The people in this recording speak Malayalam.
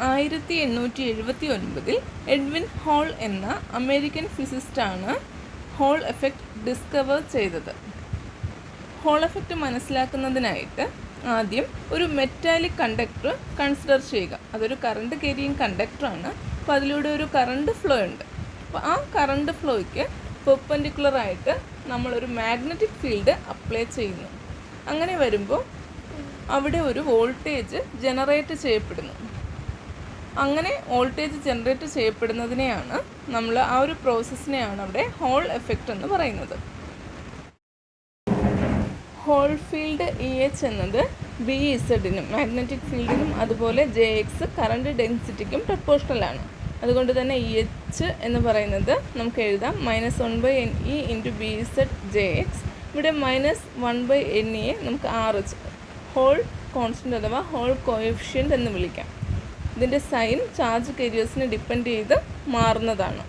1879 എഡ്വിൻ ഹോൾ എന്ന അമേരിക്കൻ ഫിസിസ്റ്റാണ് ഹോൾ എഫക്റ്റ് ഡിസ്കവർ ചെയ്തത്. ഹോൾ എഫക്റ്റ് മനസ്സിലാക്കുന്നതിനായിട്ട് ആദ്യം ഒരു മെറ്റാലിക് കണ്ടക്ടർ കൺസിഡർ ചെയ്യുക. അതൊരു കറണ്ട് ക്യാരിയിങ് കണ്ടക്ടറാണ്. അപ്പോൾ അതിലൂടെ ഒരു കറണ്ട് ഫ്ലോ ഉണ്ട്. അപ്പോൾ ആ കറണ്ട് ഫ്ലോയ്ക്ക് പെർപെൻഡിക്കുലറായിട്ട് നമ്മളൊരു മാഗ്നറ്റിക് ഫീൽഡ് അപ്ലൈ ചെയ്യുന്നു. അങ്ങനെ വരുമ്പോൾ അവിടെ ഒരു വോൾട്ടേജ് ജനറേറ്റ് ചെയ്യപ്പെടുന്നു. അങ്ങനെ വോൾട്ടേജ് ജനറേറ്റ് ചെയ്യപ്പെടുന്നതിനെയാണ് നമ്മൾ ആ ഒരു പ്രോസസ്സിനെയാണ് അവിടെ ഹോൾ എഫക്റ്റ് എന്ന് പറയുന്നത്. ഹോൾ ഫീൽഡ് EH എന്നത് BZനും മാഗ്നറ്റിക് ഫീൽഡിനും അതുപോലെ JX കറണ്ട് ഡെൻസിറ്റിക്കും പ്രപ്പോർഷണലാണ്. അതുകൊണ്ട് തന്നെ EH എന്ന് പറയുന്നത് നമുക്ക് എഴുതാം -1/NE × BZ/JX. ഇവിടെ -1/NE നമുക്ക് RH ഹോൾ കോൺസ്റ്റൻ്റ് അഥവാ ഹോൾ കോഎഫിഷ്യൻ്റ് എന്ന് വിളിക്കാം. ഇതിൻ്റെ സൈൻ ചാർജ് കാരിയേഴ്സിനെ ഡിപ്പെൻഡ് ചെയ്ത് മാറുന്നതാണ്.